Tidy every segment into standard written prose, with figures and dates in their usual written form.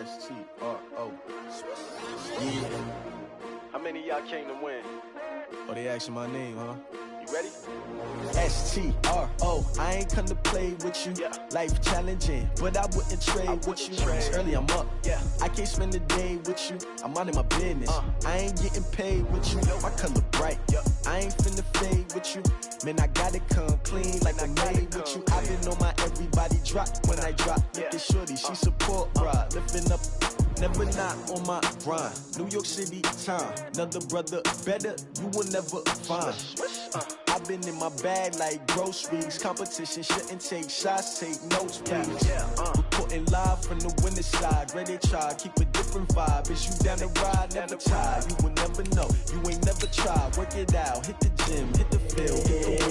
S-T-R-O. Yeah. How many of y'all came to win? Oh, they asking my name, huh? You ready? S-T-R-O. I ain't come to play with you. Yeah. Life challenging, but I wouldn't trade with you. It's early, I'm up. Yeah. I can't spend the day with you. I'm minding my business. I ain't getting paid with you. My color bright. I ain't finna fade with you. Man, I gotta come clean like I made with you. I've been on my everybody drop when I drop. Look at shorty, she support, bruh. Lifting up, never not on my grind. New York City time. Another brother better, you will never find. I've been in my bag like groceries. Competition shouldn't take shots, take notes, please. Reporting live from the winter side. Ready to try, keep a different vibe. Is you down the ride, never tired. You will never know, you ain't never tried. Work it out, hit the gym, hit the field.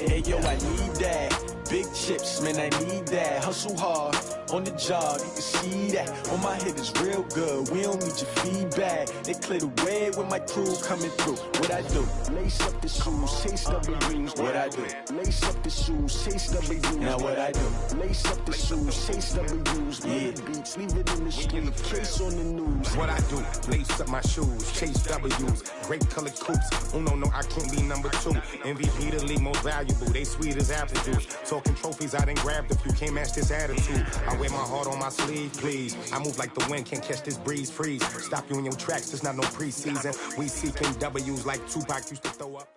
Hey yo, I need that. Big chips, man, I need that. Hustle hard, on the job, you can see that. On my head is real good, we don't need your feedback. They clear the way with my crew coming through. What I do? Lace up the shoes, chase W's. What I do? Lace up the shoes, chase W's. Now what I do? Lace up the shoes, chase W's. Yeah, beats, leave it in the street, case on the news. What I do? Lace up my shoes, chase W's. Great colored coops. Oh no, I can't be number 2. MVP the league most valuable. They sweet as apple juice. Talking trophies, I done grabbed a few. Can't match this attitude. I wear my heart on my sleeve, please. I move like the wind, can't catch this breeze, freeze. Stop you in your tracks, there's not no preseason. We seeking W's like Tupac used to throw up.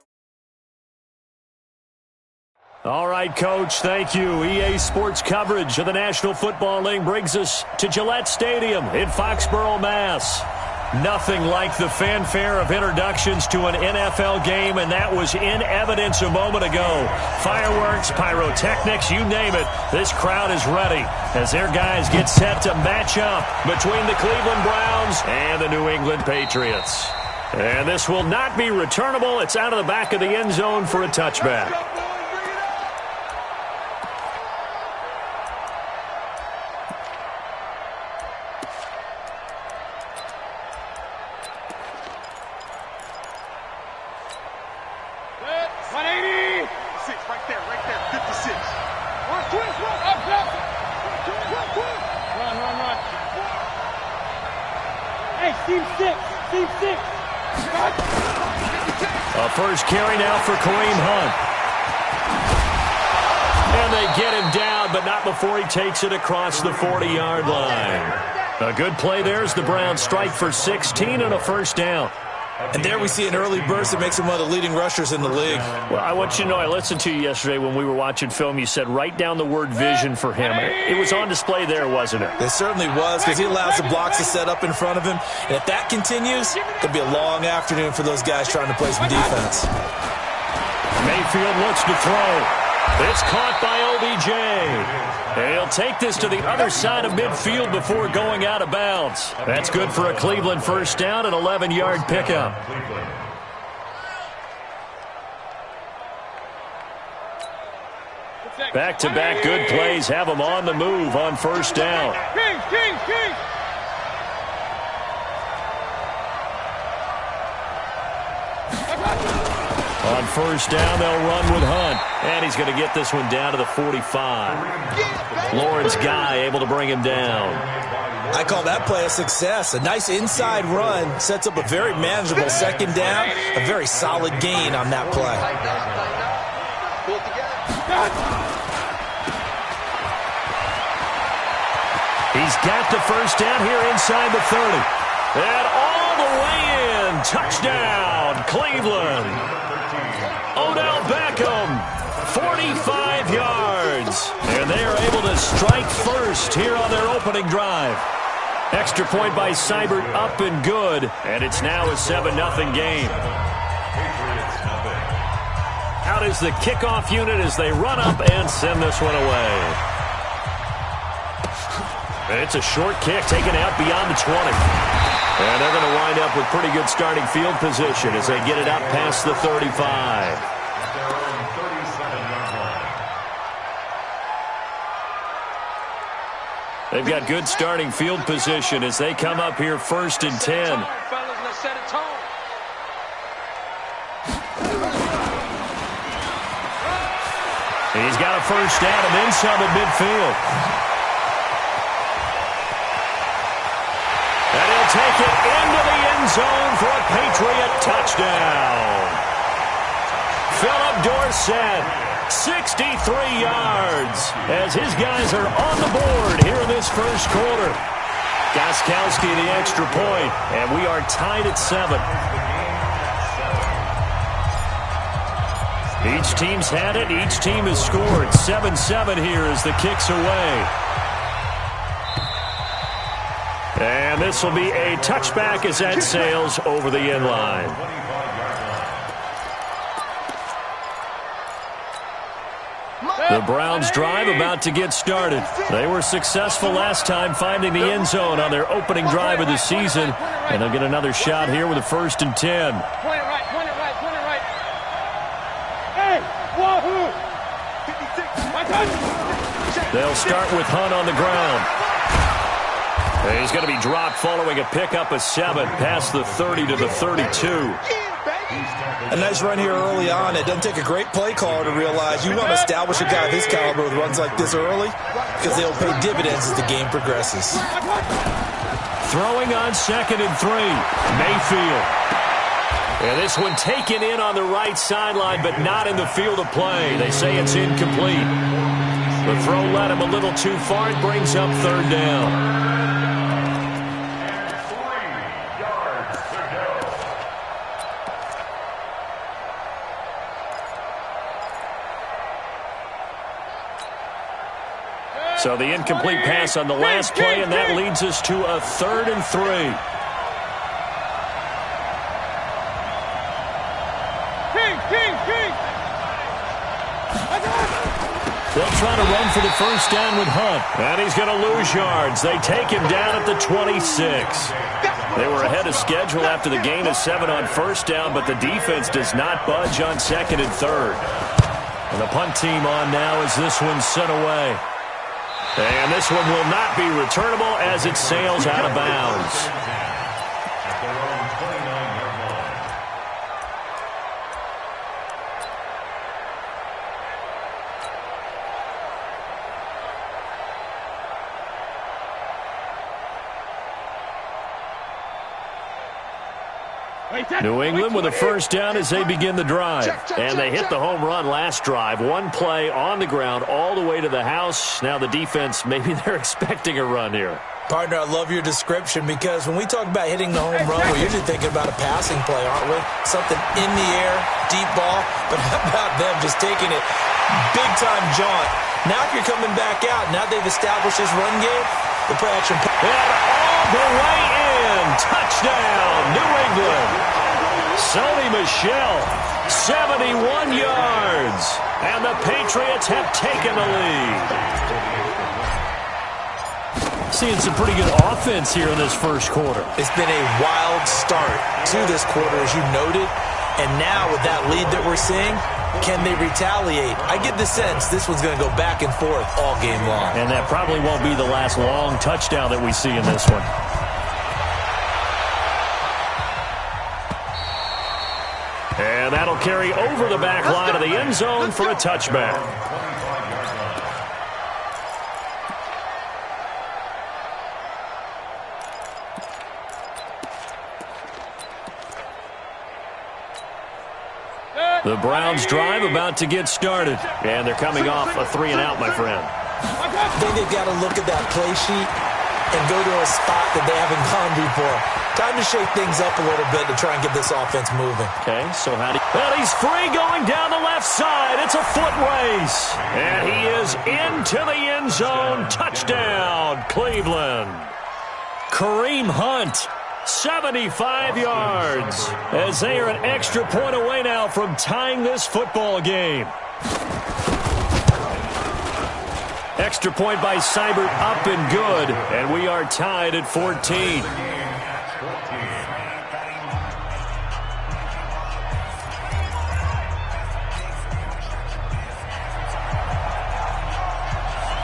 All right, Coach, thank you. EA Sports coverage of the National Football League brings us to Gillette Stadium in Foxborough, Mass. Nothing like the fanfare of introductions to an NFL game, and that was in evidence a moment ago. Fireworks, pyrotechnics, you name it. This crowd is ready as their guys get set to match up between the Cleveland Browns and the New England Patriots. And this will not be returnable. It's out of the back of the end zone for a touchback. A first carry now for Kareem Hunt. And they get him down, but not before he takes it across the 40-yard line. A good play there as the Browns strike for 16 and a first down. And there we see an early burst that makes him one of the leading rushers in the league. Well, I want you to know, I listened to you yesterday when we were watching film. You said write down the word vision for him. It was on display there, wasn't it? It certainly was, because he allows the blocks to set up in front of him. And if that continues, it'll be a long afternoon for those guys trying to play some defense. Mayfield looks to throw. It's caught by OBJ. And he'll take this to the other side of midfield before going out of bounds. That's good for a Cleveland first down, an 11-yard pickup. Back-to-back good plays have them on the move on first down. On first down, they'll run with Hunt. And he's going to get this one down to the 45. Lawrence Guy able to bring him down. I call that play a success. A nice inside run sets up a very manageable second down. A very solid gain on that play. He's got the first down here inside the 30. And all the way in. Touchdown, Cleveland. Odell Beckham, 45 yards. And they are able to strike first here on their opening drive. Extra point by Seibert, up and good. And it's now a 7-0 game. Out is the kickoff unit as they run up and send this one away. And it's a short kick taken out beyond the 20. And they're going to wind up with pretty good starting field position as they get it up past the 35. They've got good starting field position as they come up here first and 10. He's got a first down and then some at midfield. will take it into the end zone for a Patriot touchdown. Philip Dorsett, 63 yards, as his guys are on the board here in this first quarter. Gostkowski the extra point, and we are tied at 7. Each team's had it. Each team has scored. 7-7 here as the kick's away. And this will be a touchback as that sails over the end line. The Browns drive about to get started. They were successful last time finding the end zone on their opening drive of the season. And they'll get another shot here with a 1st and 10. Point it right. Hey, wahoo! 56, my touch! They'll start with Hunt on the ground. He's going to be dropped following a pickup of 7 past the 30 to the 32. A nice run here early on. It doesn't take a great play caller to realize you want to establish a guy of his caliber with runs like this early because they'll pay dividends as the game progresses. Throwing on 2nd and 3. Mayfield. And this one taken in on the right sideline, but not in the field of play. They say it's incomplete. The throw led him a little too far. It brings up 3rd down. So the incomplete pass on the last play, and that leads us to a 3rd and 3. They'll try to run for the 1st down with Hunt, and he's going to lose yards. They take him down at the 26. They were ahead of schedule after the gain of 7 on 1st down, but the defense does not budge on 2nd and 3rd. And the punt team on now as this one's sent away. And this one will not be returnable as it sails out of bounds. New England with a 1st down as they begin the drive. And they hit the home run last drive. One play on the ground all the way to the house. Now the defense, maybe they're expecting a run here. Partner, I love your description because when we talk about hitting the home run, we're usually thinking about a passing play, aren't we? Something in the air, deep ball. But how about them just taking it big-time jaunt? Now if you're coming back out, now they've established this run game, the play action. And all the way in. Touchdown, New England. Sony Michel, 71 yards. And the Patriots have taken the lead. Seeing some pretty good offense here in this first quarter. It's been a wild start to this quarter, as you noted. And now with that lead that we're seeing, can they retaliate? I get the sense this one's going to go back and forth all game long. And that probably won't be the last long touchdown that we see in this one. And that'll carry over the back line of the end zone for a touchback. The Browns drive about to get started. And they're coming off a 3-and-out, my friend. I think they've got to look at that play sheet and go to a spot that they haven't gone before. Time to shake things up a little bit to try and get this offense moving. Okay, so how do you... Well, he's free going down the left side. It's a foot race. And he is into the end zone. Touchdown, Cleveland. Kareem Hunt, 75 yards. As they are an extra point away now from tying this football game. Extra point by Seibert, up and good. And we are tied at 14.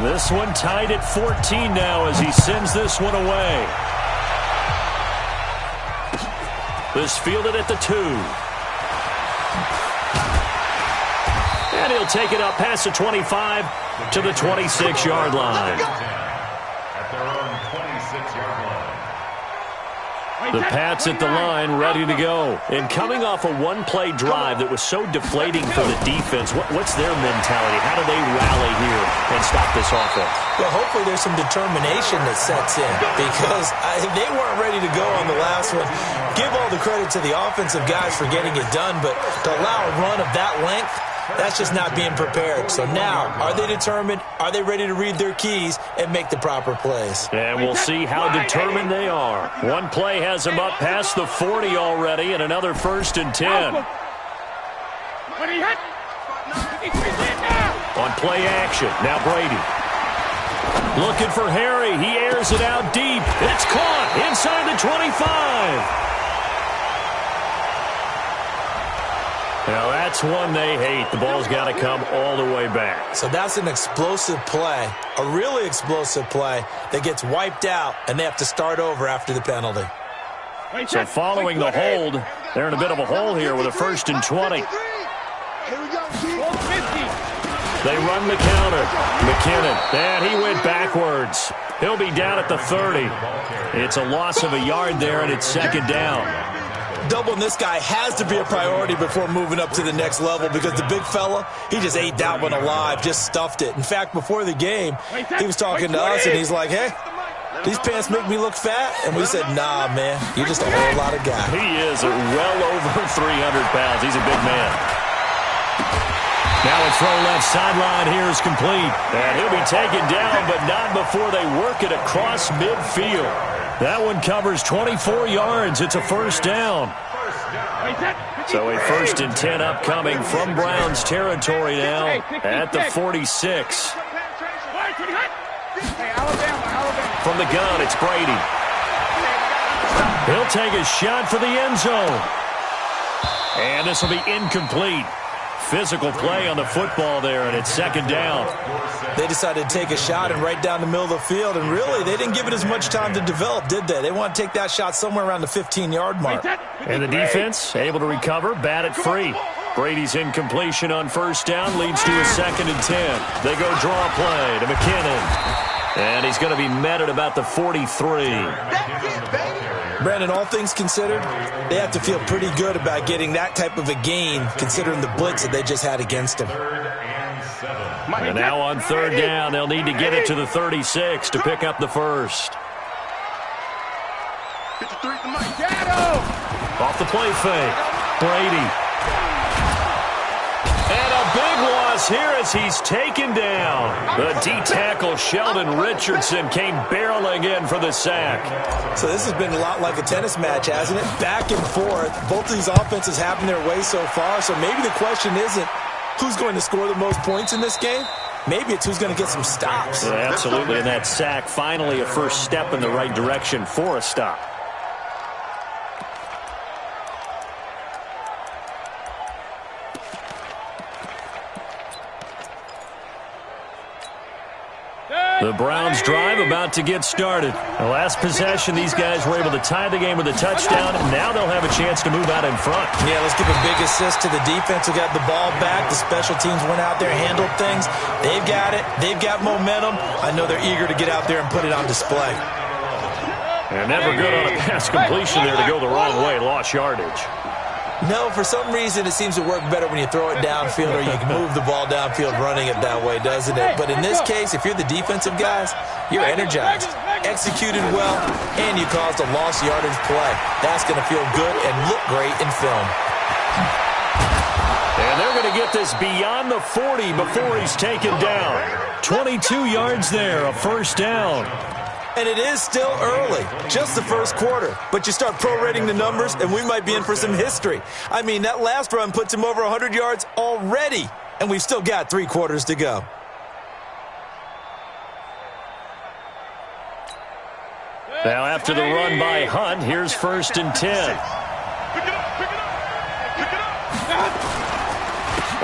This one tied at 14 now as he sends this one away. This fielded at the 2. And he'll take it up past the 25 to the 26-yard line. At their own 26-yard line. The Pats at the line, ready to go. And coming off a one-play drive that was so deflating for the defense, what's their mentality? How do they rally here and stop this offense? Well, hopefully there's some determination that sets in because they weren't ready to go on the last one. Give all the credit to the offensive guys for getting it done, but to allow a run of that length, that's just not being prepared. So now, are they determined? Are they ready to read their keys and make the proper plays? And we'll see how determined they are. One play has them up past the 40 already, and another 1st and 10. On play action, now Brady. Looking for Harry. He airs it out deep. It's caught inside the 25. Now, that's one they hate. The ball's got to come all the way back. So that's an explosive play, a really explosive play that gets wiped out, and they have to start over after the penalty. So following the hold, they're in a bit of a hole here with a 1st and 20. They run the counter. McKinnon, and he went backwards. He'll be down at the 30. It's a loss of a yard there, and it's 2nd down. Doubling this guy has to be a priority before moving up to the next level because the big fella, he just ate that one alive, just stuffed it. In fact, before the game, he was talking to us, and he's like, hey, these pants make me look fat? And we said, nah, man, you're just a whole lot of guy. He is well over 300 pounds. He's a big man. Now a throw left sideline here is complete. And he'll be taken down, but not before they work it across midfield. That one covers 24 yards. It's a 1st down. So a 1st and 10 upcoming from Browns territory now at the 46. From the gun, it's Brady. He'll take a shot for the end zone. And this will be incomplete. Physical play on the football there, and it's 2nd down. They decided to take a shot and right down the middle of the field, and really, they didn't give it as much time to develop, did they? They want to take that shot somewhere around the 15-yard mark. And the defense able to recover, bat it free. Brady's incompletion on 1st down leads to a 2nd and 10. They go draw play to McKinnon. And he's going to be met at about the 43. Brandon, all things considered, they have to feel pretty good about getting that type of a gain, considering the blitz that they just had against him. And now on 3rd down, they'll need to get it to the 36 to pick up the 1st. Off the play fake, Brady. And a big loss here as he's taken down. The D-tackle Sheldon Richardson came barreling in for the sack. So this has been a lot like a tennis match, hasn't it? Back and forth. Both of these offenses having their way so far. So maybe the question isn't who's going to score the most points in this game. Maybe it's who's going to get some stops. Yeah, absolutely. And that sack, finally a first step in the right direction for a stop. The Browns drive about to get started. The last possession, these guys were able to tie the game with a touchdown. Now they'll have a chance to move out in front. Yeah, let's give a big assist to the defense who got the ball back. The special teams went out there, handled things. They've got it. They've got momentum. I know they're eager to get out there and put it on display. And never good on a pass completion there to go the wrong way. Lost yardage. No, for some reason, it seems to work better when you throw it downfield or you can move the ball downfield running it that way, doesn't it? But in this case, if you're the defensive guys, you're energized, executed well, and you caused a lost yardage play. That's going to feel good and look great in film. And they're going to get this beyond the 40 before he's taken down. 22 yards there, a 1st down. And it is still early, just the first quarter. But you start prorating the numbers, and we might be in for some history. I mean, that last run puts him over 100 yards already, and we've still got 3 quarters to go. Now after the run by Hunt, here's 1st and 10.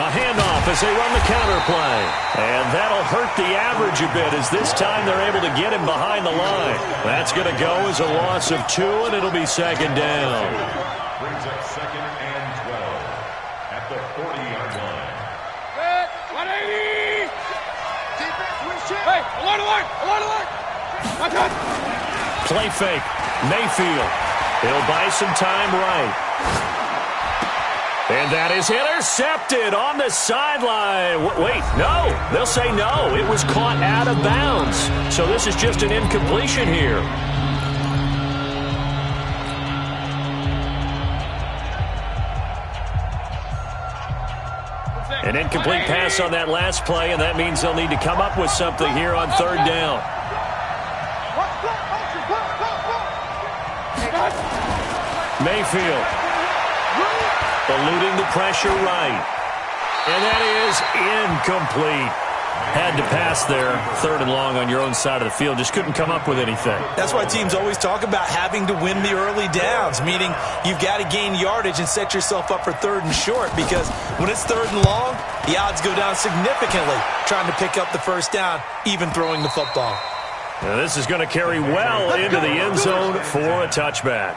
A handoff as they run the counter play. And that'll hurt the average a bit as this time they're able to get him behind the line. That's going to go as a loss of 2, and it'll be 2nd down. Brings up 2nd and 12 at the 40-yard line. 180! Hey, alert! Watch out! Play fake. Mayfield. He'll buy some time right. And that is intercepted on the sideline. Wait, no. They'll say no. It was caught out of bounds. So this is just an incompletion here. An incomplete pass on that last play, and that means they'll need to come up with something here on third down. Mayfield eluding the pressure right. And that is incomplete. Had to pass there, third and long on your own side of the field. Just couldn't come up with anything. That's why teams always talk about having to win the early downs, meaning you've got to gain yardage and set yourself up for third and short, because when it's third and long, the odds go down significantly trying to pick up the first down, even throwing the football. Now this is going to carry well into the end zone for a touchback.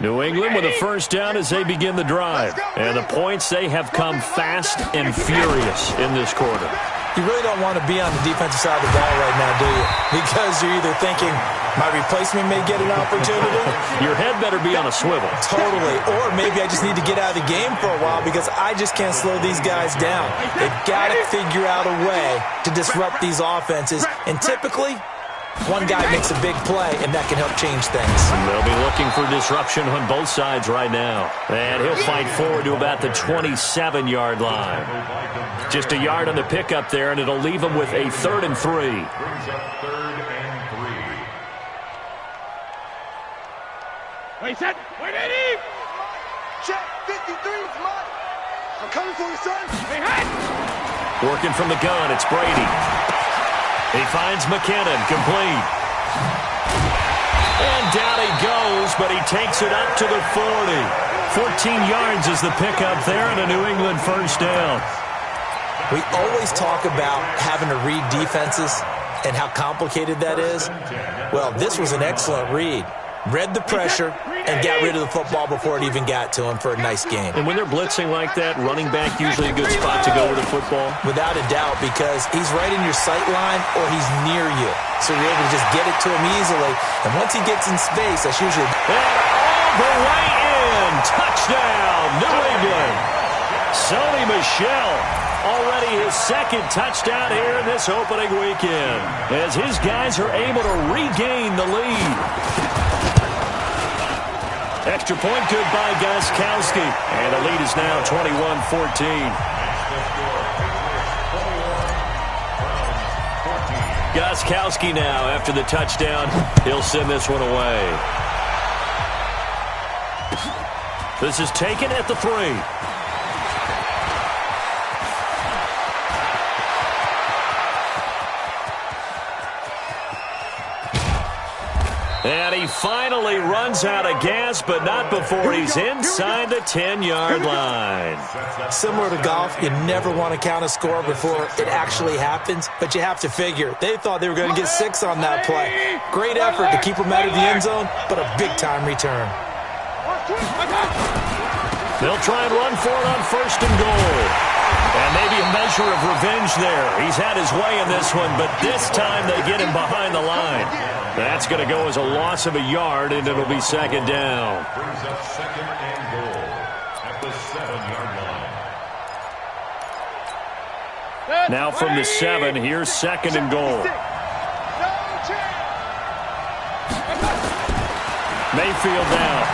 New England with a first down as they begin the drive. And the points, they have come fast and furious in this quarter. You really don't want to be on the defensive side of the ball right now, do you? Because you're either thinking, my replacement may get an opportunity. Your head better be on a swivel. Totally. Or maybe I just need to get out of the game for a while because I just can't slow these guys down. They've got to figure out a way to disrupt these offenses. And typically, one guy makes a big play, and that can help change things. They'll be looking for disruption on both sides right now. And he'll fight forward to about the 27-yard line. Just a yard on the pickup there, and it'll leave him with a 3rd and 3. Brings up 3rd and 3. Wait, set. Wait, Eddie. Check. 53 is mine. I'm coming for you, son. Hey, hey. Working from the gun, it's Brady. He finds McKinnon, complete. And down he goes, but he takes it up to the 40. 14 yards is the pickup there, and a New England first down. We always talk about having to read defenses and how complicated that is. Well, this was an excellent read. Read the pressure and got rid of the football before it even got to him for a nice game. And when they're blitzing like that, running back usually a good spot to go with the football? Without a doubt, because he's right in your sight line or he's near you. So you're able to just get it to him easily. And once he gets in space, that's usually... And all the way in! Touchdown, New England! Sony Michel, already his second touchdown here in this opening weekend, as his guys are able to regain the lead. Extra point good by Gostkowski. And the lead is now 21-14. Gostkowski now after the touchdown. He'll send this one away. This is taken at the 3. And he finally runs out of gas, but not before he's inside the 10-yard line. Similar to golf, you never want to count a score before it actually happens, but you have to figure. They thought they were going to get 6 on that play. Great effort to keep them out of the end zone, but a big-time return. They'll try and run for it on 1st and goal. And maybe a measure of revenge there. He's had his way in this one, but this time they get him behind the line. That's going to go as a loss of a yard, and it'll be 2nd down. Brings up 2nd and goal at the 7-yard line. Now from the 7, here's 2nd and goal. Mayfield down.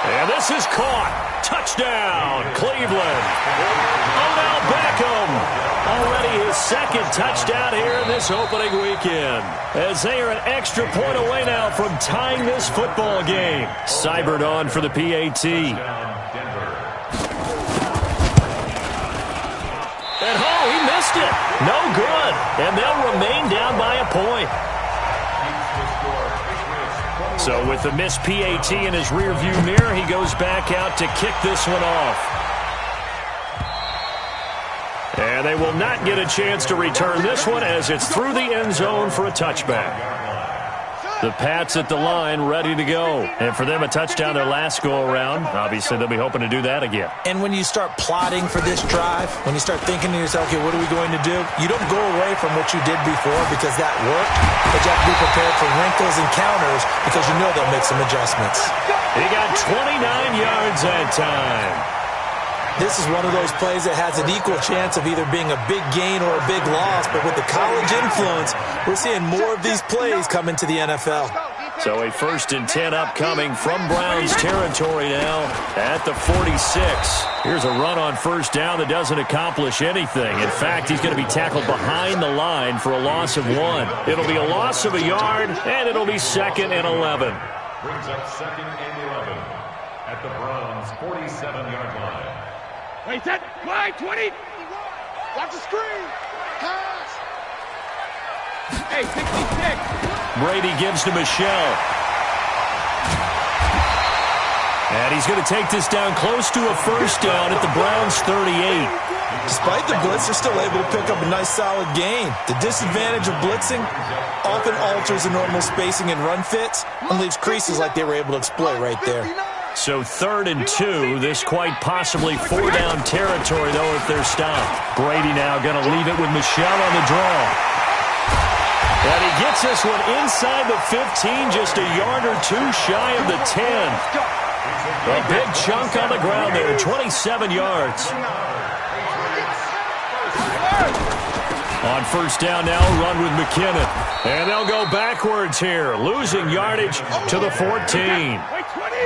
And this is caught. Touchdown, Cleveland. Odell Beckham. Already his 2nd touchdown here in this opening weekend. As they are an extra point away now from tying this football game. Seibert on for the PAT. And he missed it. No good. And they'll remain down by a point. So with the missed PAT in his rearview mirror, he goes back out to kick this one off. And they will not get a chance to return this one as it's through the end zone for a touchback. The Pats at the line, ready to go. And for them, a touchdown their last go-around. Obviously, they'll be hoping to do that again. And when you start plotting for this drive, when you start thinking to yourself, okay, what are we going to do? You don't go away from what you did before because that worked, but you have to be prepared for wrinkles and counters because you know they'll make some adjustments. He got 29 yards that time. This is one of those plays that has an equal chance of either being a big gain or a big loss, but with the college influence, we're seeing more of these plays come into the NFL. So a 1st and 10 upcoming from Browns territory now at the 46. Here's a run on 1st down that doesn't accomplish anything. In fact, he's going to be tackled behind the line for a loss of 1. It'll be a loss of a yard, and it'll be 2nd and 11. Brings up 2nd and 11 at the Browns' 47-yard line. Wait, set, wide, 20. Watch the screen. Pass. Hey, 66. Brady gives to Michelle. And he's going to take this down close to a 1st down at the Browns' 38. Despite the blitz, they're still able to pick up a nice solid gain. The disadvantage of blitzing often alters the normal spacing and run fits and leaves creases like they were able to exploit right there. So 3rd and 2, this quite possibly 4-down territory, though, if they're stopped. Brady now going to leave it with Michelle on the draw. And he gets this one inside the 15, just a yard or 2 shy of the 10. A big chunk on the ground there, 27 yards. On 1st down now, run with McKinnon. And they'll go backwards here, losing yardage to the 14.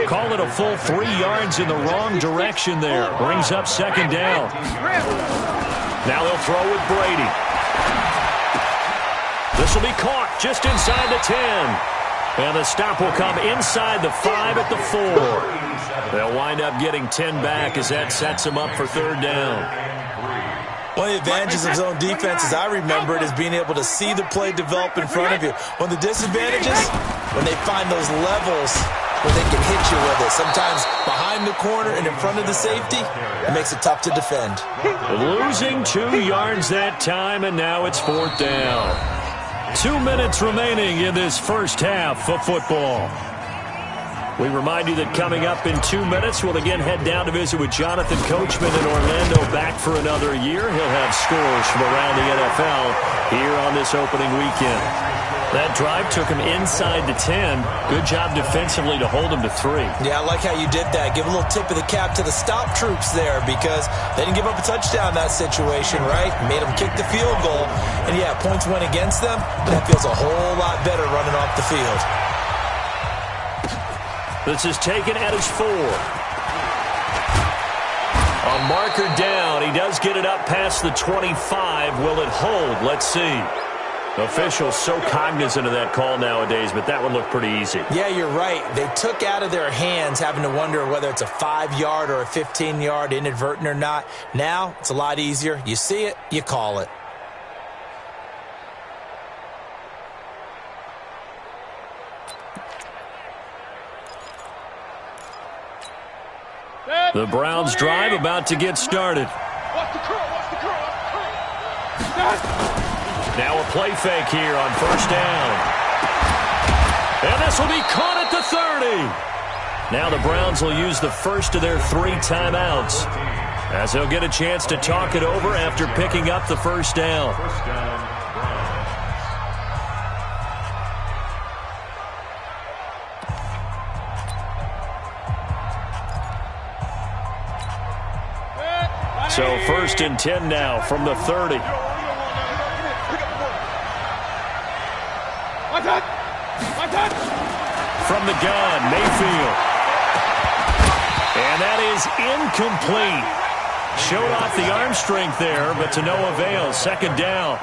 Call it a full 3 yards in the wrong direction there. Brings up 2nd down. Now they'll throw with Brady. This will be caught just inside the 10. And the stop will come inside the 5 at the 4. They'll wind up getting 10 back as that sets them up for 3rd down. One of the advantages of zone defense, as I remember it, is being able to see the play develop in front of you. One of the disadvantages, when they find those levels where they can hit you with it. Sometimes behind the corner and in front of the safety, it makes it tough to defend. Losing 2 yards that time, and now it's 4th down. 2 minutes remaining in this first half of football. We remind you that coming up in 2 minutes, we'll again head down to visit with Jonathan Coachman in Orlando, back for another year. He'll have scores from around the NFL here on this opening weekend. That drive took him inside the 10. Good job defensively to hold him to 3. Yeah, I like how you did that. Give a little tip of the cap to the stop troops there because they didn't give up a touchdown in that situation, right? Made them kick the field goal. And, yeah, points went against them, but that feels a whole lot better running off the field. This is taken at his 4. On marker down, he does get it up past the 25. Will it hold? Let's see. Officials so cognizant of that call nowadays, but that would look pretty easy. Yeah, you're right. They took out of their hands having to wonder whether it's a 5-yard or a 15-yard inadvertent or not. Now, it's a lot easier. You see it, you call it. The Browns drive about to get started. Watch the curl, watch the curl, watch the curl. Now a play fake here on 1st down. And this will be caught at the 30. Now the Browns will use the first of their 3 timeouts as they'll get a chance to talk it over after picking up the 1st down. First down, Browns. So 1st and 10 now from the 30. From the gun, Mayfield. And that is incomplete. Showed off the arm strength there, but to no avail. 2nd down.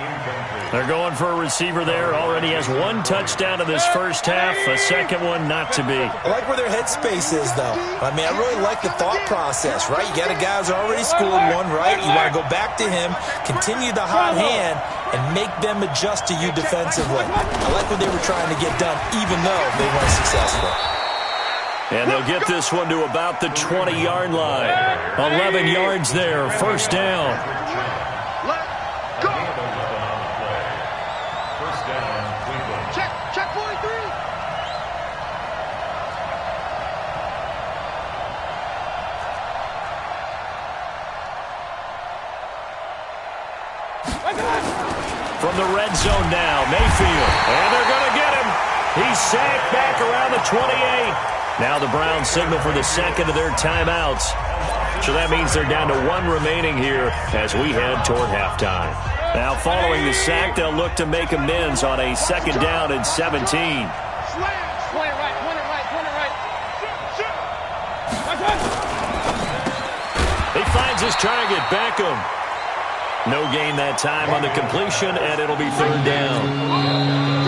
They're going for a receiver there. Already has 1 touchdown in this first half. A 2nd one not to be. I like where their headspace is, though. I mean, I really like the thought process, right? You got a guy who's already scored 1, right? You want to go back to him, continue the hot hand, and make them adjust to you defensively. I like what they were trying to get done, even though they weren't successful. And they'll get this one to about the 20-yard line. 11 yards there, 1st down. Let go. First down, Cleveland. Check 43. From the red zone now, Mayfield. And they're going to get him. He's sacked back around the 28. Now the Browns signal for the second of their timeouts. So that means they're down to 1 remaining here as we head toward halftime. Now following the sack, they'll look to make amends on a second down and 17. He finds his target, Beckham. No gain that time on the completion, and it'll be third down.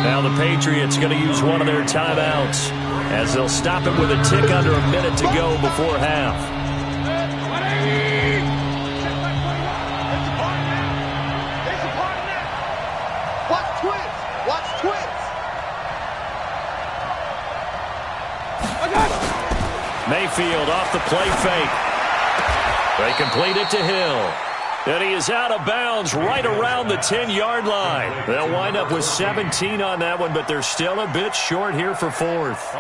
Now the Patriots going to use one of their timeouts as they'll stop it with a tick under a minute to go before half. Mayfield off the play fake. They complete it to Hill. And he is out of bounds right around the 10-yard line. They'll wind up with 17 on that one, but they're still a bit short here for fourth.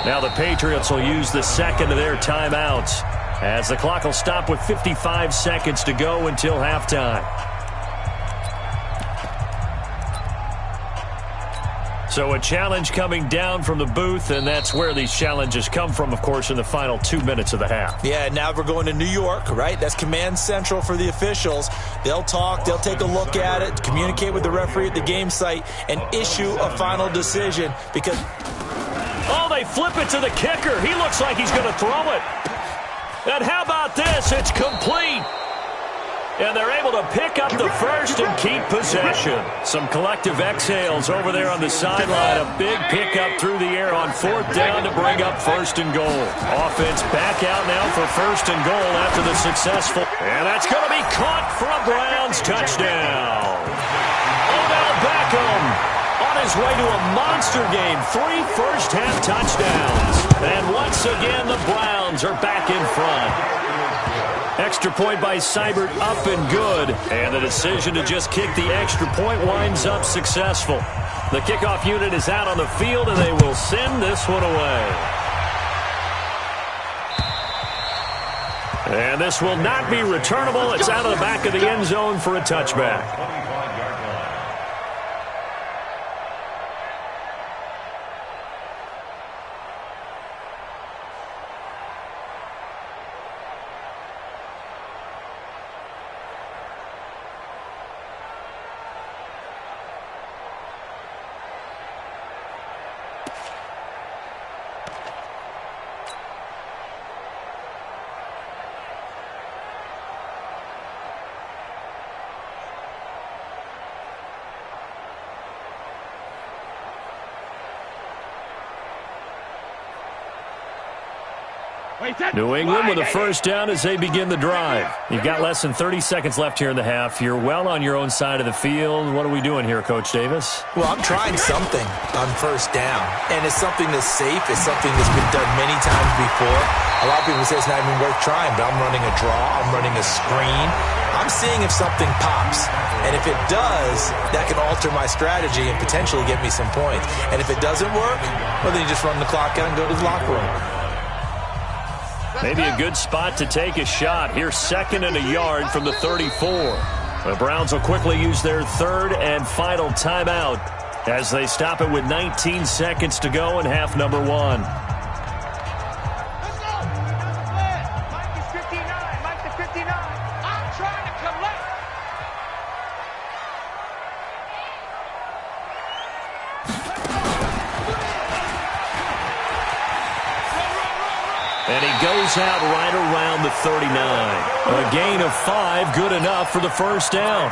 Now the Patriots will use the second of their timeouts as the clock will stop with 55 seconds to go until halftime. So a challenge coming down from the booth, and that's where these challenges come from, of course, in the final 2 minutes of the half. Yeah, now we're going to New York, right? That's command central for the officials. They'll talk, they'll take a look at it, communicate with the referee at the game site, and issue a final decision because... Oh, they flip it to the kicker. He looks like he's going to throw it. And how about this? It's complete. And they're able to pick up the first and keep possession. Some collective exhales over there on the sideline. A big pickup through the air on fourth down to bring up first and goal. Offense back out now for first and goal after the successful. And that's going to be caught for a Browns touchdown. Odell Beckham on his way to a monster game. 3 first-half touchdowns. And once again, the Browns are back in front. Extra point by Seibert up and good. And the decision to just kick the extra point winds up successful. The kickoff unit is out on the field, and they will send this one away. And this will not be returnable. It's out of the back of the end zone for a touchback. New England with a first down as they begin the drive. You've got less than 30 seconds left here in the half. You're well on your own side of the field. What are we doing here, Coach Davis? Well, I'm trying something on first down, and it's something that's safe. It's something that's been done many times before. A lot of people say it's not even worth trying, but I'm running a draw. I'm running a screen. I'm seeing if something pops, and if it does, that can alter my strategy and potentially get me some points. And if it doesn't work, well, then you just run the clock out and go to the locker room. Maybe a good spot to take a shot. Here's 2nd and a yard from the 34. The Browns will quickly use their third and final timeout as they stop it with 19 seconds to go in half number 1. And he goes out right around the 39. A gain of 5, good enough for the first down.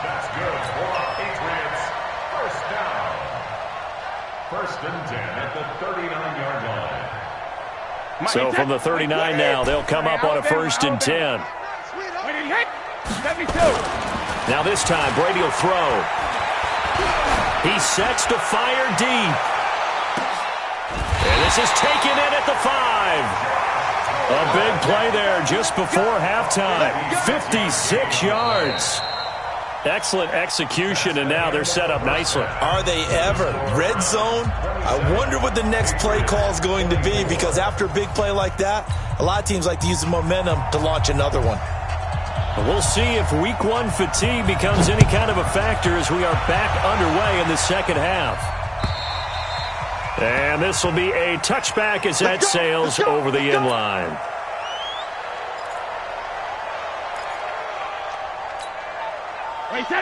That's good for Patriots. First down. 1st and 10 at the 39-yard line. So from the 39 now, they'll come up on a 1st and 10. Now this time, Brady will throw. He sets to fire deep. And this is taken in at the 5. A big play there just before halftime. 56 yards. Excellent execution, and now they're set up nicely. Are they ever? Red zone? I wonder what the next play call is going to be, because after a big play like that, a lot of teams like to use the momentum to launch another one. We'll see if Week 1 fatigue becomes any kind of a factor as we are back underway in the second half. And this will be a touchback as that sails over the end line.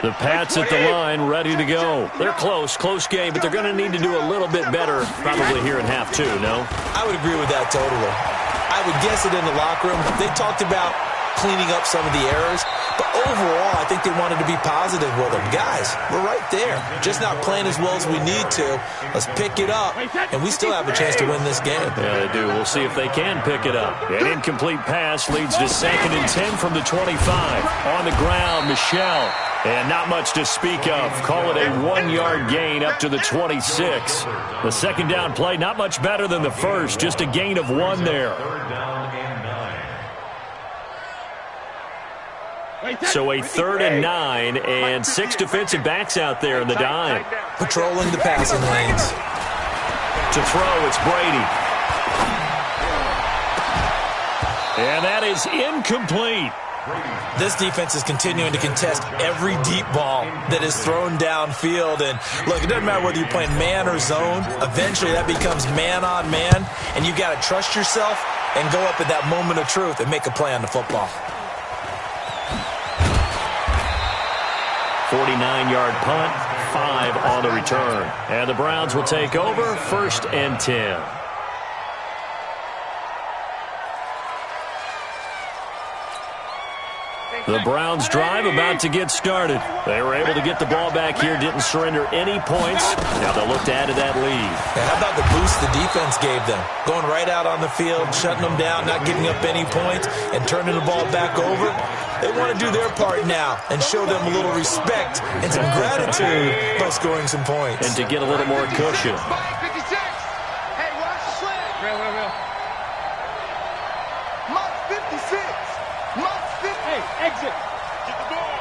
The Pats at the line, ready to go. They're close game, but they're going to need to do a little bit better probably here in half two, no? I would agree with that totally. I would guess it in the locker room. They talked about cleaning up some of the errors, but overall, I think they wanted to be positive with them. Guys, we're right there. Just not playing as well as we need to. Let's pick it up, and we still have a chance to win this game. Yeah, they do. We'll see if they can pick it up. An incomplete pass leads to 2nd and 10 from the 25. On the ground, Michel. And not much to speak of. Call it a 1-yard gain up to the 26. The second down play, not much better than the first. Just a gain of 1 there. So a 3rd and 9 and 6 defensive backs out there in the dime. Patrolling the passing lanes. To throw, it's Brady. And that is incomplete. This defense is continuing to contest every deep ball that is thrown downfield. And look, it doesn't matter whether you're playing man or zone. Eventually that becomes man on man. And you got to trust yourself and go up at that moment of truth and make a play on the football. 49-yard punt, 5 on the return. And the Browns will take over, 1st and 10. The Browns drive about to get started. They were able to get the ball back here, didn't surrender any points. Now they'll look to add to that lead. Yeah, how about the boost the defense gave them? Going right out on the field, shutting them down, not giving up any points, and turning the ball back over. They want to do their part now and show them a little respect and some gratitude by scoring some points. And to get a little more cushion. Hey, watch the sled. Real. Mike 56. Mike 50. Hey, exit. Get the ball.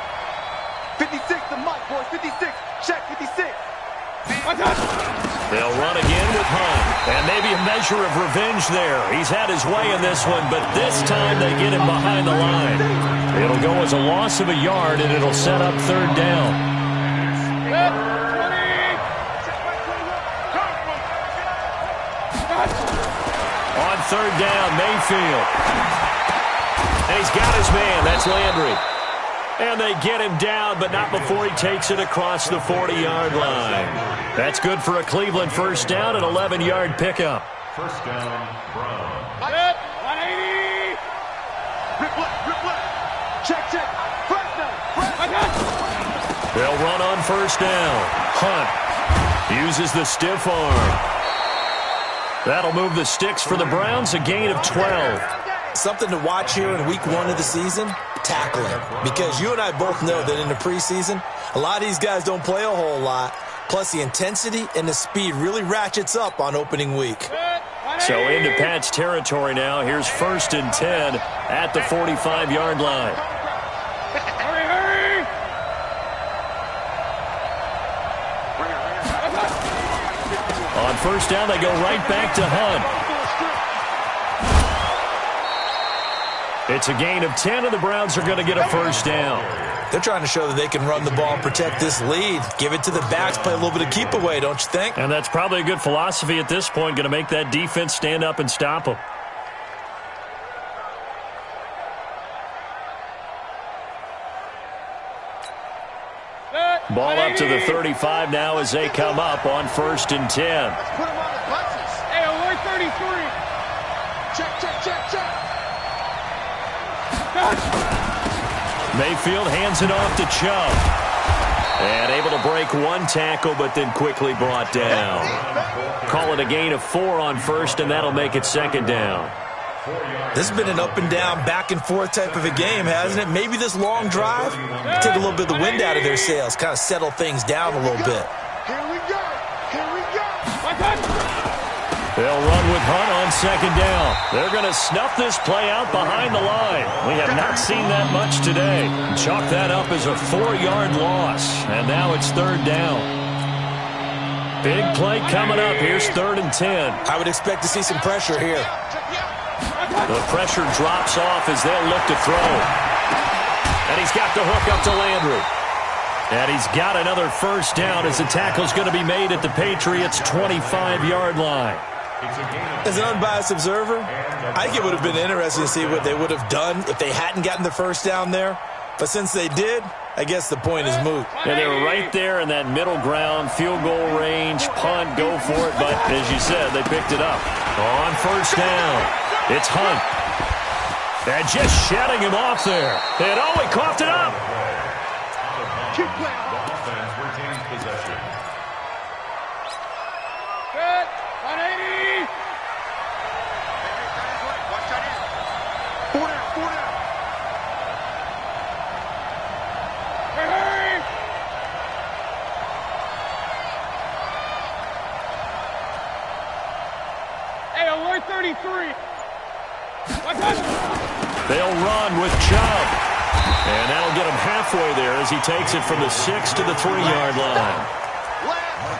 56 to Mike, boys. 56. Check 56. They'll run again with Hunt. And maybe a measure of revenge there. He's had his way in this one, but this time they get him behind the line. It'll go as a loss of a yard, and it'll set up 3rd down. On 3rd down, Mayfield. And he's got his man. That's Landry. And they get him down, but not before he takes it across the 40-yard line. That's good for a Cleveland 1st down, an 11-yard pickup. 1st down, Brown. 180. Rip left. Check. First down. They'll run on 1st down. Hunt uses the stiff arm. That'll move the sticks for the Browns, a gain of 12. Something to watch here in week 1 of the season, tackling. Because you and I both know that in the preseason, a lot of these guys don't play a whole lot. Plus the intensity and the speed really ratchets up on opening week. So into Pat's territory now. Here's 1st and 10 at the 45-yard line. Hurry. On 1st down, they go right back to Hunt. It's a gain of 10, and the Browns are going to get a 1st down. They're trying to show that they can run the ball and protect this lead. Give it to the backs, play a little bit of keep away, don't you think? And that's probably a good philosophy at this point, going to make that defense stand up and stop them. Ball up to the 35 now as they come up on 1st and 10. Let's put him on the buses. Hey, alert 33. Check. Mayfield hands it off to Chubb. And able to break 1 tackle, but then quickly brought down. Call it a gain of 4 on 1st, and that'll make it 2nd down. This has been an up and down, back and forth type of a game, hasn't it? Maybe this long drive, take a little bit of the wind out of their sails, kind of settle things down a little bit. Here we go. They'll run with Hunt on second down. They're going to snuff this play out behind the line. We have not seen that much today. Chalk that up as a 4-yard loss. And now it's third down. Big play coming up. Here's 3rd and 10. I would expect to see some pressure here. The pressure drops off as they'll look to throw. And he's got the hook up to Landry. And he's got another first down as the tackle's going to be made at the Patriots' 25-yard line. As an unbiased observer, I think it would have been interesting to see what they would have done if they hadn't gotten the first down there. But since they did, I guess the point is moot. And they were right there in that middle ground, field goal range, punt, go for it. But as you said, they picked it up. On first down, it's Hunt. And just shutting him off there. And he coughed it up. Keep playing. The offense retains possession. Good. 180. Watch that in. 4 down, 4 down. Hey! Hey, alert 33. They'll run with Chubb. And that'll get him halfway there as he takes it from the 6 to the 3-yard line.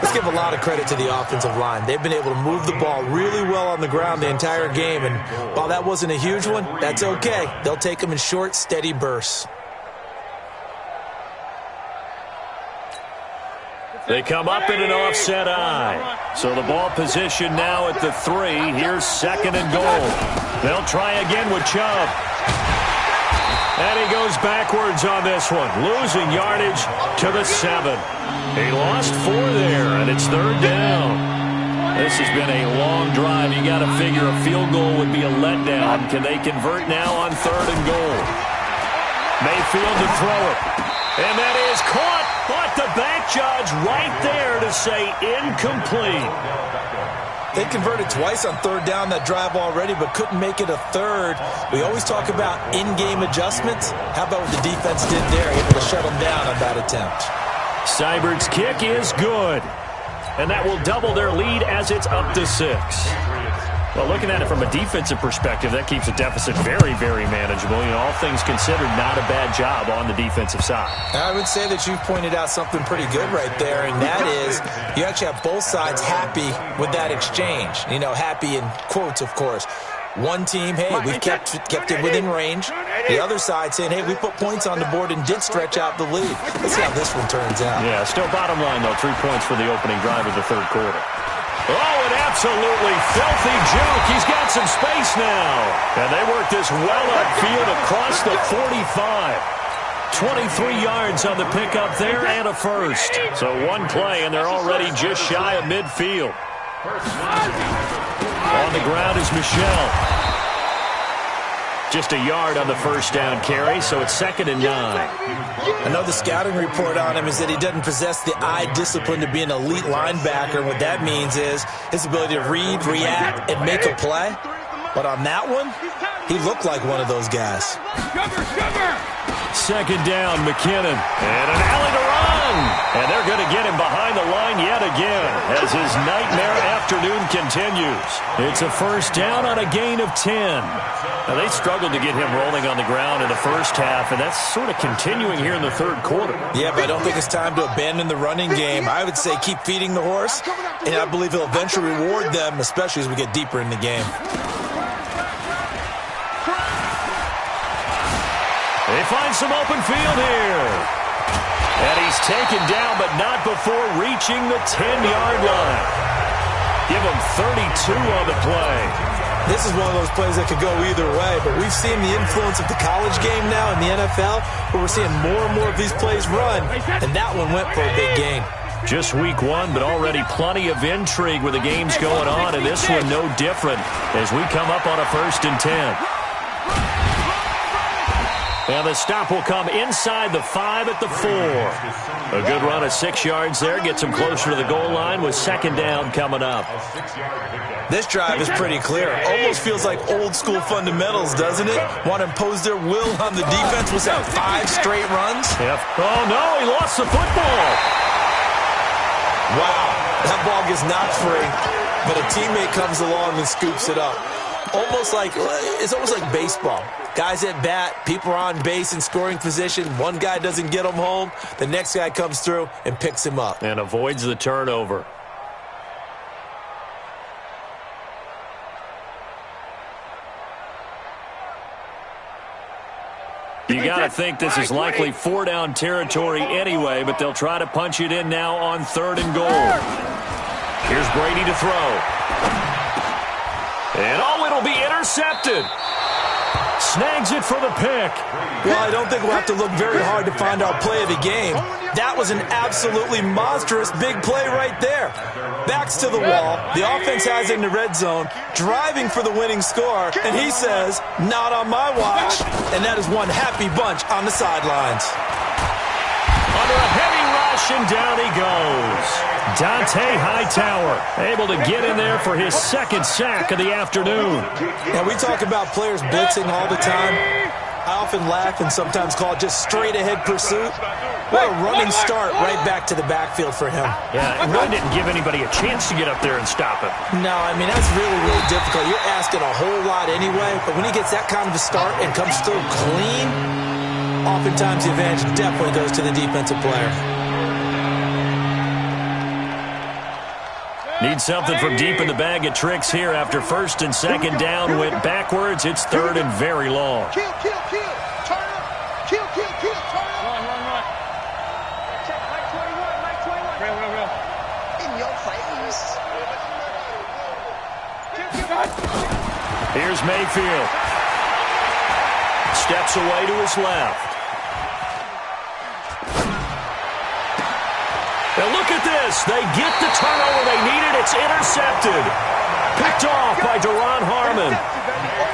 Let's give a lot of credit to the offensive line. They've been able to move the ball really well on the ground the entire game. And while that wasn't a huge one, that's okay. They'll take them in short, steady bursts. They come up in an offset eye. So the ball position now at the 3. Here's 2nd and goal. They'll try again with Chubb. And he goes backwards on this one, losing yardage to the 7. He lost 4 there, and it's 3rd down. This has been a long drive. You got to figure a field goal would be a letdown. Can they convert now on 3rd and goal? Mayfield to throw it. And that is caught, but the back judge right there to say incomplete. They converted twice on 3rd down that drive already, but couldn't make it a 3rd. We always talk about in-game adjustments. How about what the defense did there, able to shut them down on that attempt? Seibert's kick is good. And that will double their lead as it's up to 6. Well, looking at it from a defensive perspective, that keeps the deficit very, very manageable. You know, all things considered, not a bad job on the defensive side. I would say that you've pointed out something pretty good right there, and that is you actually have both sides happy with that exchange. You know, happy in quotes, of course. One team, hey, we've kept it within range. The other side saying, hey, we put points on the board and did stretch out the lead. Let's see how this one turns out. Yeah, still bottom line, though, 3 points for the opening drive of the 3rd quarter. Oh, an absolutely filthy juke. He's got some space now. And they work this well upfield across the 45. 23 yards on the pickup there and a first. So one play, and they're already just shy of midfield. On the ground is Michelle. Just a yard on the first down carry, so it's 2nd and 9. Another scouting report on him is that he doesn't possess the eye discipline to be an elite linebacker. What that means is his ability to read, react, and make a play. But on that one, he looked like one of those guys. 2nd down, McKinnon. And an alley to run. And they're going to get him behind the line yet again as his nightmare afternoon continues. It's a first down on a gain of 10. Now, they struggled to get him rolling on the ground in the first half, and that's sort of continuing here in the 3rd quarter. Yeah, but I don't think it's time to abandon the running game. I would say keep feeding the horse, and I believe he'll eventually reward them, especially as we get deeper in the game. They find some open field here. And he's taken down, but not before reaching the 10-yard line. Give him 32 on the play. This is one of those plays that could go either way, but we've seen the influence of the college game now in the NFL, where we're seeing more and more of these plays run, and that one went for a big gain. Just week 1, but already plenty of intrigue with the games going on, and this one no different as we come up on a 1st and 10. And the stop will come inside the 5 at the 4. A good run of 6 yards there. Gets him closer to the goal line with 2nd down coming up. This drive is pretty clear. Almost feels like old school fundamentals, doesn't it? Want to impose their will on the defense with that 5 straight runs? Yep. Oh, no, he lost the football. Wow, that ball gets knocked free. but a teammate comes along and scoops it up. It's almost like baseball. Guys at bat, people are on base in scoring position. One guy doesn't get him home. The next guy comes through and picks him up. And avoids the turnover. You got to think this is likely 4-down territory anyway, but they'll try to punch it in now on 3rd and goal. Here's Brady to throw. And it'll be intercepted. Snags it for the pick. Well, I don't think we'll have to look very hard to find our play of the game. That was an absolutely monstrous big play right there. Backs to the wall. The offense has it in the red zone, driving for the winning score, and he says, not on my watch. And that is one happy bunch on the sidelines. Under a heavy rush, and down he goes. Dante Hightower able to get in there for his 2nd sack of the afternoon. Now, we talk about players blitzing all the time. I often laugh and sometimes call it just straight-ahead pursuit. What a running start right back to the backfield for him. Yeah, it really didn't give anybody a chance to get up there and stop him. No, I mean, that's really, really difficult. You're asking a whole lot anyway, but when he gets that kind of a start and comes through clean, oftentimes the advantage definitely goes to the defensive player. Need something from deep in the bag of tricks here after 1st and 2nd down went backwards. It's 3rd and very long. Kill, kill, kill. Turn up. Kill, kill, kill. Turn up. Run. Check, Mike 21. Real. In your face. Here's Mayfield. Steps away to his left. Now look at this. They get the turnover they needed. It's intercepted. Picked off by Duron Harmon.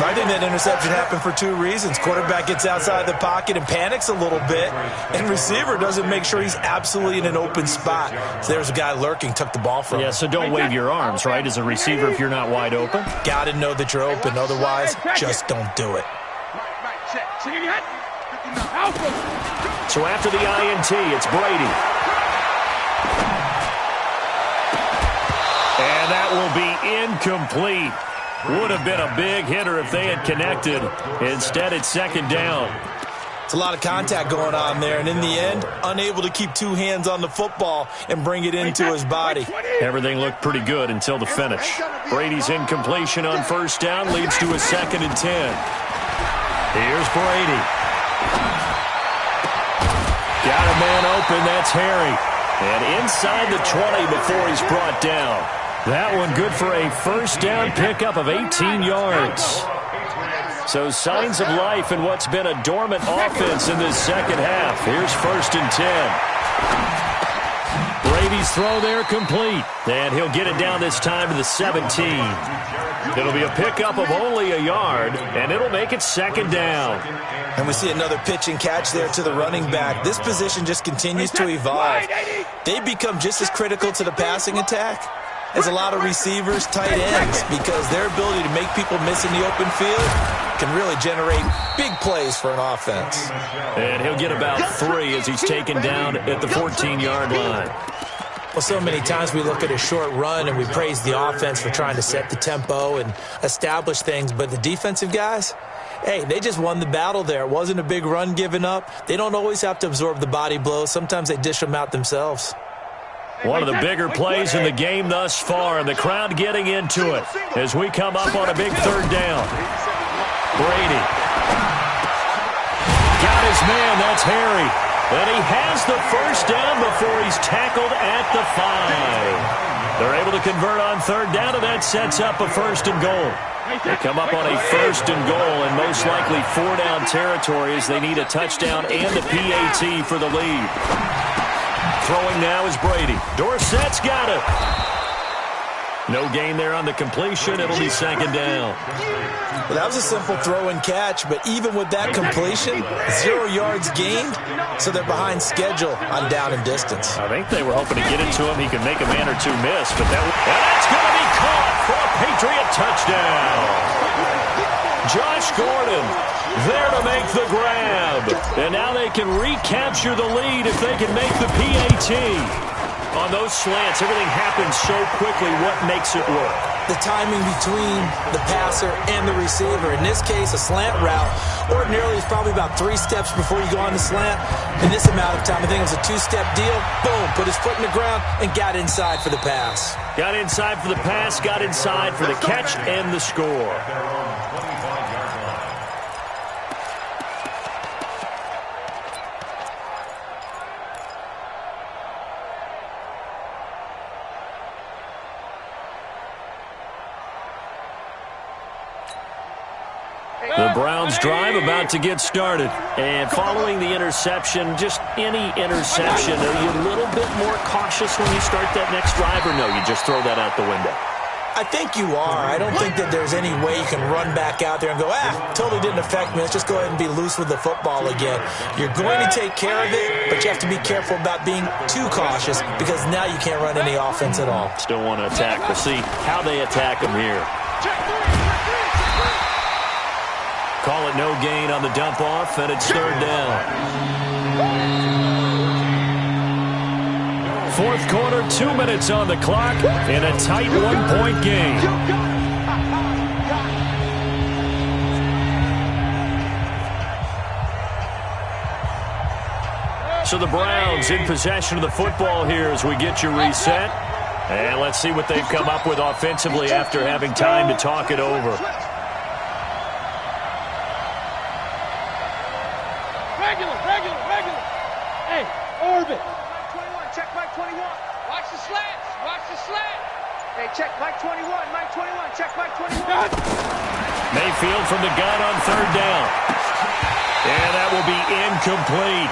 I think that interception happened for 2 reasons. Quarterback gets outside the pocket and panics a little bit, and receiver doesn't make sure he's absolutely in an open spot. So there's a guy lurking, took the ball from him. Yeah, so don't wave your arms, right, as a receiver if you're not wide open. Got to know that you're open. Otherwise, just don't do it. So after the INT, it's Brady. And that will be incomplete. Would have been a big hitter if they had connected. Instead, it's 2nd down. It's a lot of contact going on there, and in the end, unable to keep 2 hands on the football and bring it into his body. Everything looked pretty good until the finish. Brady's incompletion on 1st down leads to a 2nd and 10. Here's Brady. Got a man open, that's Harry. And inside the 20 before he's brought down. That one good for a 1st down pickup of 18 yards. So signs of life in what's been a dormant offense in this 2nd half. Here's 1st and 10. Brady's throw there complete. And he'll get it down this time to the 17. It'll be a pickup of only a yard, and it'll make it 2nd down. And we see another pitch and catch there to the running back. This position just continues to evolve. They become just as critical to the passing attack as a lot of receivers, tight ends, because their ability to make people miss in the open field can really generate big plays for an offense. And he'll get about 3 as he's taken down at the 14-yard line. Well, so many times we look at a short run and we praise the offense for trying to set the tempo and establish things, but the defensive guys, hey, they just won the battle there. It wasn't a big run given up. They don't always have to absorb the body blows. Sometimes they dish them out themselves. One of the bigger plays in the game thus far, and the crowd getting into it as we come up on a big 3rd down. Brady. Got his man, that's Harry. And he has the 1st down before he's tackled at the 5. They're able to convert on 3rd down, and that sets up a 1st and goal. They come up on a 1st and goal in most likely 4-down territory as they need a touchdown and a PAT for the lead. Throwing now is Brady. Dorsett's got it. No gain there on the completion. It'll be 2nd down. Well, that was a simple throw and catch, but even with that completion, 0 yards gained, so they're behind schedule on down and distance. I think they were hoping to get it to him. He could make a man or 2 miss, but that's going to be caught for a Patriot touchdown. Josh Gordon there to make the grab. And now they can recapture the lead if they can make the PAT. On those slants, everything happens so quickly. What makes it work? The timing between the passer and the receiver. In this case, a slant route ordinarily is probably about 3 steps before you go on the slant. In this amount of time, I think it was a 2-step deal. Boom, put his foot in the ground and got inside for the pass. Got inside for the pass, got inside for the catch and the score. The Browns drive about to get started. And following the interception, just any interception, are you a little bit more cautious when you start that next drive, or no, you just throw that out the window? I think you are. I don't think that there's any way you can run back out there and go, totally didn't affect me. Let's just go ahead and be loose with the football again. You're going to take care of it, but you have to be careful about being too cautious because now you can't run any offense at all. Still want to attack. We'll see how they attack them here. Call it no gain on the dump off, and it's third down. Fourth quarter, 2 minutes on the clock in a tight 1-point game. So the Browns in possession of the football here as we get you reset. And let's see what they've come up with offensively after having time to talk it over. Regular. Hey, orbit. Mike 21, check Mike 21. Watch the slants. Hey, check Mike 21, check Mike 21. Mayfield from the gun on third down. And that will be incomplete.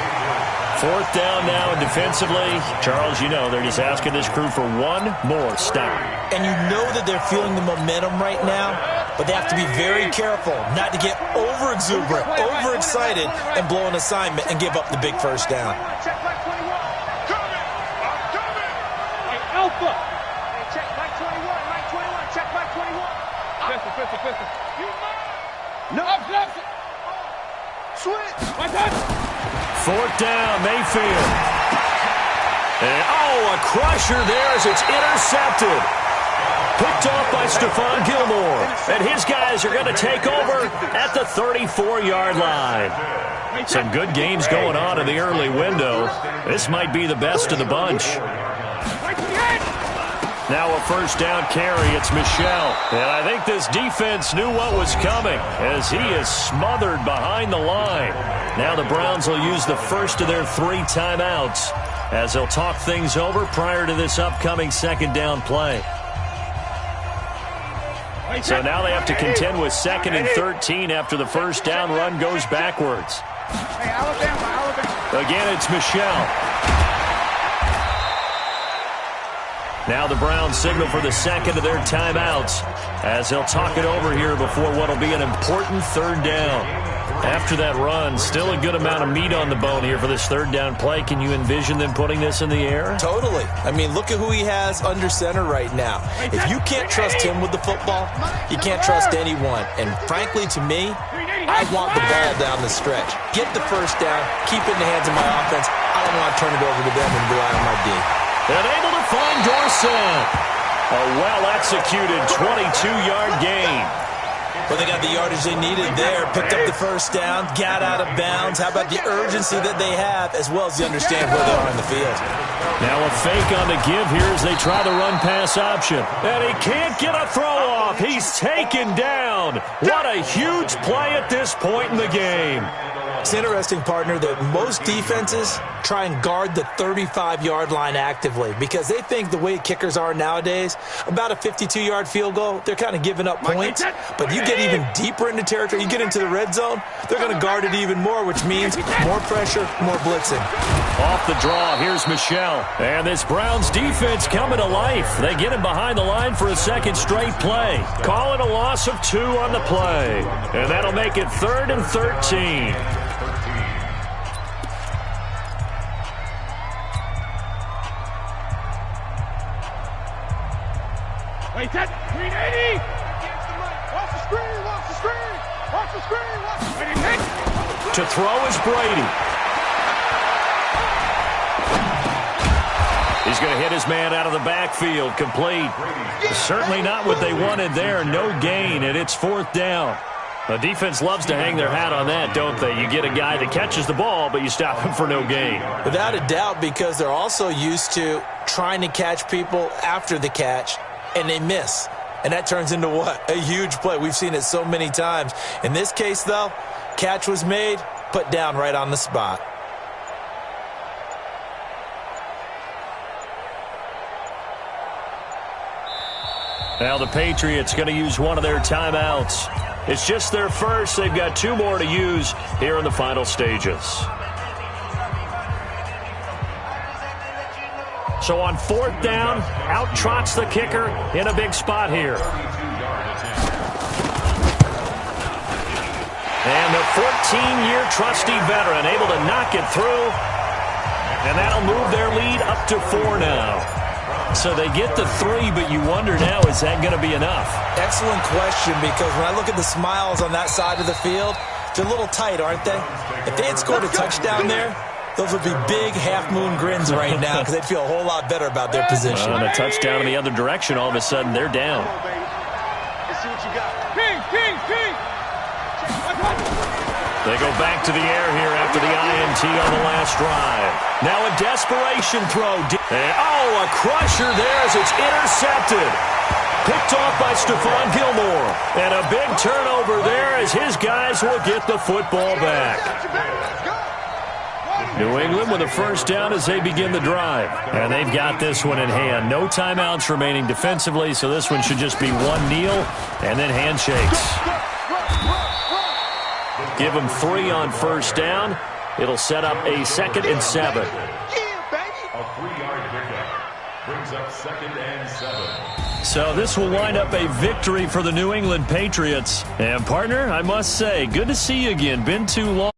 Fourth down now, and defensively, Charles, you know, they're just asking this crew for one more stop. And you know that they're feeling the momentum right now, but they have to be very careful not to get over-exuberant, overexcited, and blow an assignment and give up the big first down. Check Mike 21. I'm coming. Hey, Alpha. Hey, check Mike 21, check Mike 21. Pistol. You mine. No. Switch. My touch. Fourth down, Mayfield. And, a crusher there as it's intercepted. Picked off by Stephon Gilmore. And his guys are going to take over at the 34-yard line. Some good games going on in the early window. This might be the best of the bunch. Now a first down carry. It's Michel. And I think this defense knew what was coming as he is smothered behind the line. Now the Browns will use the first of their 3 timeouts as they'll talk things over prior to this upcoming second down play. So now they have to contend with 2nd and 13 after the first down run goes backwards. Hey, Alabama. Again, it's Michel. Now the Browns signal for the second of their timeouts as they'll talk it over here before what will be an important third down. After that run, still a good amount of meat on the bone here for this third down play. Can you envision them putting this in the air? Totally. I mean, look at who he has under center right now. If you can't trust him with the football, you can't trust anyone. And frankly, to me, I want the ball down the stretch. Get the first down, keep it in the hands of my offense. I don't want to turn it over to them and rely on my D. And able to find Dorsett. A well-executed 22-yard gain. Well, they got the yardage they needed there. Picked up the first down, got out of bounds. How about the urgency that they have, as well as the understand where they are in the field. Now a fake on the give here as they try the run-pass option. And he can't get a throw-off. He's taken down. What a huge play at this point in the game. It's interesting, partner, that most defenses try and guard the 35-yard line actively because they think the way kickers are nowadays, about a 52-yard field goal, they're kind of giving up points. But you get even deeper into territory, you get into the red zone, they're going to guard it even more, which means more pressure, more blitzing. Off the draw, here's Michel. And this Browns defense coming to life. They get him behind the line for a second straight play. Call it a loss of 2 on the play. And that'll make it 3rd and 13. Wait, that 380. Watch the screen. To throw is Brady. He's going to hit his man out of the backfield. Complete. Certainly not what they wanted there. No gain, and it's 4th down. The defense loves to hang their hat on that, don't they? You get a guy that catches the ball, but you stop him for no gain. Without a doubt, because they're also used to trying to catch people after the catch, and they miss. And that turns into what? A huge play. We've seen it so many times. In this case, though, catch was made, put down right on the spot. Now the Patriots going to use one of their timeouts. It's just their first. They've got 2 more to use here in the final stages. So on 4th down, out trots the kicker in a big spot here. And the 14-year trusty veteran able to knock it through. And that'll move their lead up to 4 now. So they get the 3, but you wonder now, is that going to be enough? Excellent question, because when I look at the smiles on that side of the field, they're a little tight, aren't they? If they had scored a touchdown there, those would be big half-moon grins right now because they'd feel a whole lot better about their position. And a touchdown in the other direction, all of a sudden they're down. Let's see what you got. King. They go back to the air here after the INT on the last drive. Now a desperation throw. A crusher there as it's intercepted. Picked off by Stephon Gilmore. And a big turnover there as his guys will get the football back. New England with a first down as they begin the drive. And they've got this one in hand. No timeouts remaining defensively, so this one should just be one kneel and then handshakes. Give them 3 on first down. It'll set up a 2nd and 7. A 3-yard pickup brings up 2nd and 7. So this will wind up a victory for the New England Patriots. And partner, I must say, good to see you again. Been too long.